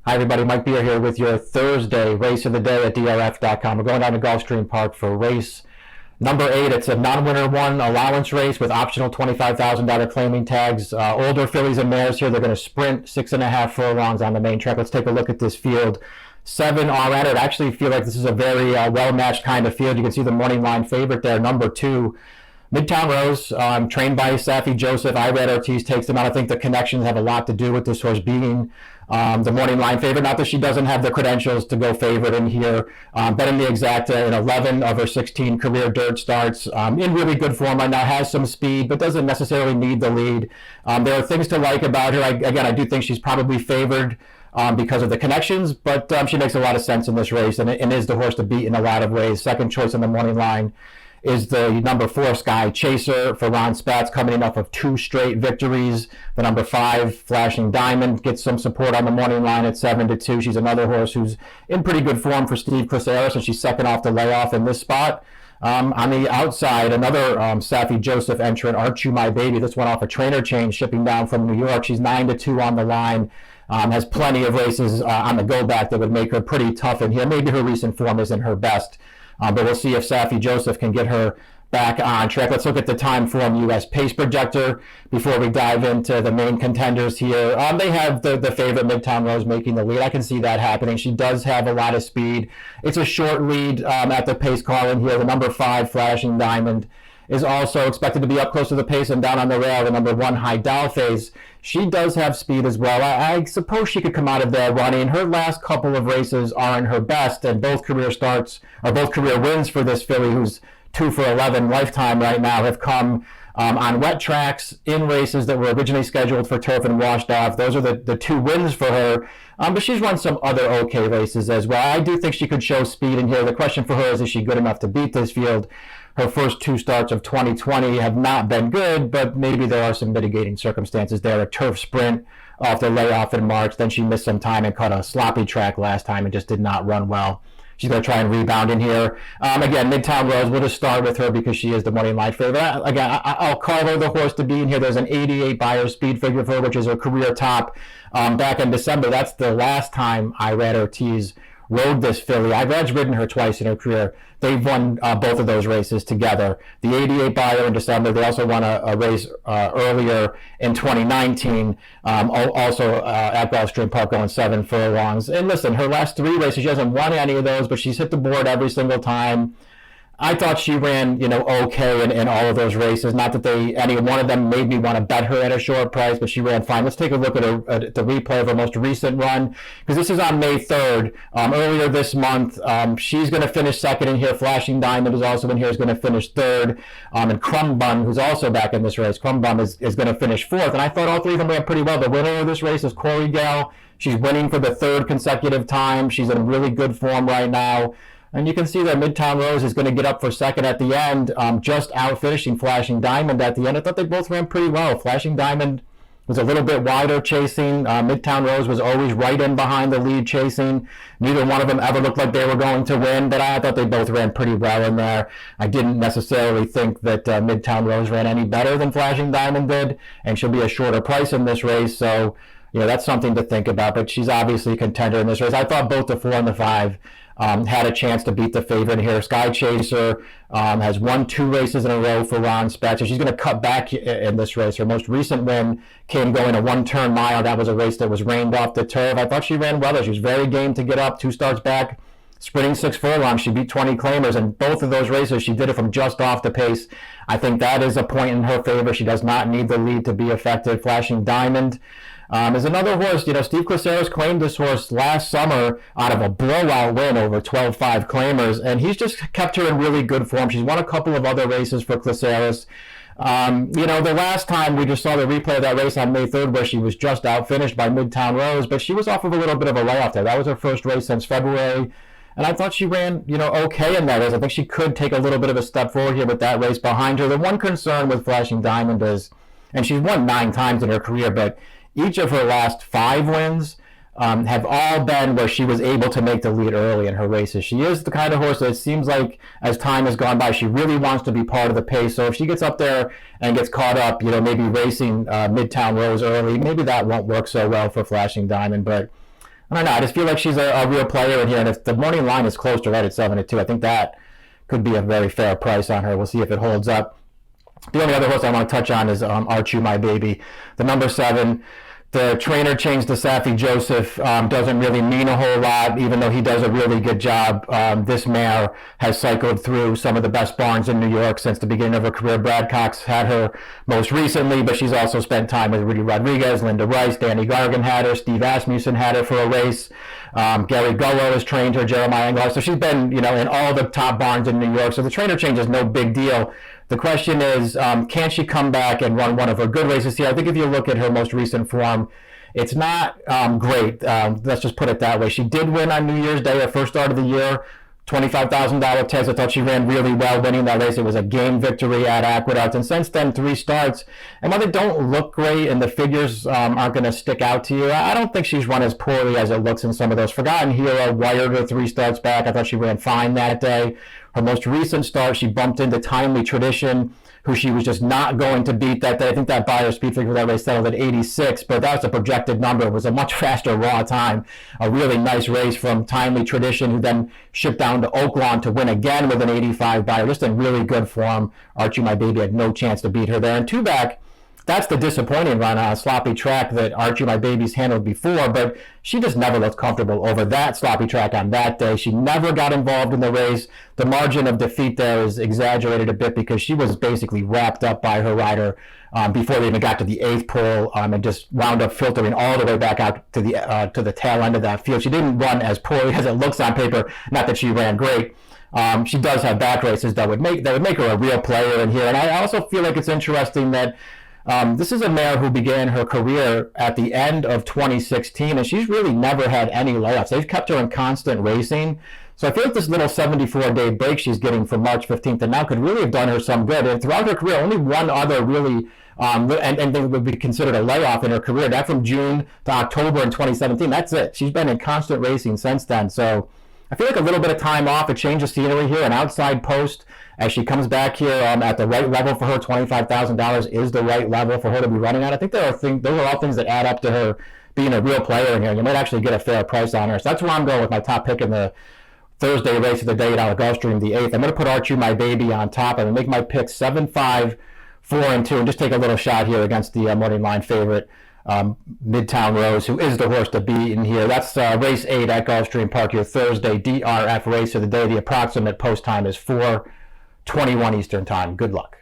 Hi everybody, Mike Beer here with your Thursday race of the day at DRF.com. We're going down to Gulfstream Park for race number 8. It's a non-winner one allowance race with optional $25,000 claiming tags. Older fillies and mares here. They're going to sprint 6.5 furlongs on the main track. Let's take a look at this field. 7 are entered. I actually feel like this is a very well-matched kind of field. You can see the morning line favorite there, number 2. Midtown Rose, trained by Safi Joseph. Irad Ortiz takes them out. I think the connections have a lot to do with this horse being the morning line favorite. Not that she doesn't have the credentials to go favorite in here. Betting the exacta in 11 of her 16 career dirt starts. In really good form right now, has some speed, but doesn't necessarily need the lead. There are things to like about her. I do think she's probably favored because of the connections, but she makes a lot of sense in this race and is the horse to beat in a lot of ways. Second choice on the morning line is the number 4 Sky Chaser for Ron Spatz, coming in off of 2 straight victories. The number 5 Flashing Diamond gets some support on the morning line at 7-2. She's another horse who's in pretty good form for Steve Clissaris, and she's second off the layoff in this spot. On the outside, another Safi Joseph entrant, Aren't You My Baby. This one off a trainer change, shipping down from New York. She's 9-2 on the line. Has plenty of races on the go back that would make her pretty tough in here. Maybe her recent form isn't her best. But we'll see if Safi Joseph can get her back on track. Let's look at the time form U.S. pace projector before we dive into the main contenders here. They have the favorite Midtown Rose making the lead. I can see that happening. She does have a lot of speed. It's a short lead at the pace call in here. The number 5 Flashing Diamond is also expected to be up close to the pace and down on the rail. The number 1 High Dial Phase, she does have speed as well. I suppose she could come out of there running. Her last couple of races aren't her best, and both career starts, or both career wins for this filly, who's 2 for 11 lifetime right now, have come on wet tracks in races that were originally scheduled for turf and washed off. Those are the 2 wins for her. But she's run some other okay races as well. I do think she could show speed in here. The question for her is she good enough to beat this field? Her first 2 starts of 2020 have not been good, but maybe there are some mitigating circumstances there. A turf sprint off the layoff in March, then she missed some time and caught a sloppy track last time and just did not run well. She's going to try and rebound in here. Again, Midtown Rose, we'll just start with her because she is the morning line favorite. Again, I'll call her the horse to beat in here. There's an 88 Beyer speed figure for her, which is her career top. Back in December, that's the last time Irad Ortiz rode this filly. Irad's ridden her twice in her career. They've won both of those races together. The 88 Beyer in December. They also won a race earlier in 2019, also at Gulfstream Park, going 7 furlongs. And listen, her last 3 races, she hasn't won any of those, but she's hit the board every single time. I thought she ran, okay in all of those races. Not that any one of them made me want to bet her at a short price, but she ran fine. Let's take a look at the replay of her most recent run, because this is on May 3rd. Earlier this month, she's going to finish second in here. Flashing Diamond is also in here, is going to finish 3rd. And Crumb Bun, who's also back in this race, Crumb Bun is going to finish 4th. And I thought all 3 of them ran pretty well. The winner of this race is Corey Gale. She's winning for the 3rd consecutive time. She's in really good form right now. And you can see that Midtown Rose is going to get up for second at the end, just out finishing Flashing Diamond at the end. I thought they both ran pretty well. Flashing Diamond was a little bit wider chasing. Midtown Rose was always right in behind the lead chasing. Neither one of them ever looked like they were going to win, but I thought they both ran pretty well in there. I didn't necessarily think that Midtown Rose ran any better than Flashing Diamond did, and she'll be a shorter price in this race, so that's something to think about. But she's obviously a contender in this race. I thought both the 4 and the 5 had a chance to beat the favorite here. Sky Chaser has won 2 races in a row for Ron Spatz. So she's going to cut back in this race. Her most recent win came going a 1-turn mile. That was a race that was rained off the turf. I thought she ran well. She was very game to get up. 2 starts back, sprinting 6 furlongs. She beat 20 claimers, and both of those races she did it from just off the pace. I think that is a point in her favor. She does not need the lead to be effective. Flashing Diamond is another horse. Steve Clissaris claimed this horse last summer out of a blowout win over 12-5 claimers, and he's just kept her in really good form. She's won a couple of other races for Clissaris. The last time we just saw the replay of that race on May 3rd where she was just out finished by Midtown Rose, but she was off of a little bit of a layoff there. That was her first race since February. And I thought she ran, okay in that race. I think she could take a little bit of a step forward here with that race behind her. The one concern with Flashing Diamond is, and she's won 9 times in her career, but each of her last 5 wins have all been where she was able to make the lead early in her races. She is the kind of horse that it seems like as time has gone by, she really wants to be part of the pace. So if she gets up there and gets caught up, maybe racing Midtown Rose early, maybe that won't work so well for Flashing Diamond. But I don't know. I just feel like she's a real player in here, and if the morning line is close to right at 7-2, I think that could be a very fair price on her. We'll see if it holds up. The only other horse I want to touch on is Archu, My Baby, the number 7. The trainer change to Safi Joseph doesn't really mean a whole lot, even though he does a really good job. This mare has cycled through some of the best barns in New York since the beginning of her career. Brad Cox had her most recently, but she's also spent time with Rudy Rodriguez, Linda Rice, Danny Gargan had her, Steve Asmussen had her for a race. Gary Gullo has trained her, Jeremiah Engelhardt. So she's been, in all the top barns in New York. So the trainer change is no big deal. The question is, can she come back and run one of her good races here? I think if you look at her most recent form, it's not great. Let's just put it that way. She did win on New Year's Day, her first start of the year, $25,000 test. I thought she ran really well winning that race. It was a game victory at Aqueduct. And since then, 3 starts. And while they don't look great and the figures aren't going to stick out to you, I don't think she's run as poorly as it looks in some of those. Forgotten Hero wired her 3 starts back. I thought she ran fine that day. Her most recent start, she bumped into Timely Tradition, who she was just not going to beat that day. I think that buyer speed figure for that race settled at 86, but that was a projected number. It was a much faster raw time. A really nice race from Timely Tradition, who then shipped down to Oaklawn to win again with an 85 buyer. Just in really good form. Archie, My Baby, had no chance to beat her there. And 2-back, that's the disappointing run on a sloppy track that Archie, My Baby's handled before, but she just never looked comfortable over that sloppy track on that day. She never got involved in the race. The margin of defeat there is exaggerated a bit because she was basically wrapped up by her rider before they even got to the 8th pole and just wound up filtering all the way back out to the tail end of that field. She didn't run as poorly as it looks on paper, not that she ran great. She does have back races that would make her a real player in here. And I also feel like it's interesting that this is a mare who began her career at the end of 2016, and she's really never had any layoffs. They've kept her in constant racing. So I feel like this little 74-day break she's getting from March 15th and now could really have done her some good. And throughout her career, only one other really, and they would be considered a layoff in her career. That from June to October in 2017. That's it. She's been in constant racing since then. So I feel like a little bit of time off, a change of scenery here, an outside post as she comes back here at the right level for her. $25,000 is the right level for her to be running at. I think those are all things that add up to her being a real player in here. You might actually get a fair price on her. So that's where I'm going with my top pick in the Thursday race of the day down at Gulfstream, the 8th. I'm going to put Archie, My Baby, on top and make my pick 7-5, 4-2, and just take a little shot here against the morning line favorite, Midtown Rose, who is the horse to beat in here. That's race 8 at Gulfstream Park, your Thursday DRF race of the day. The approximate post time is 4:21 Eastern Time. Good luck.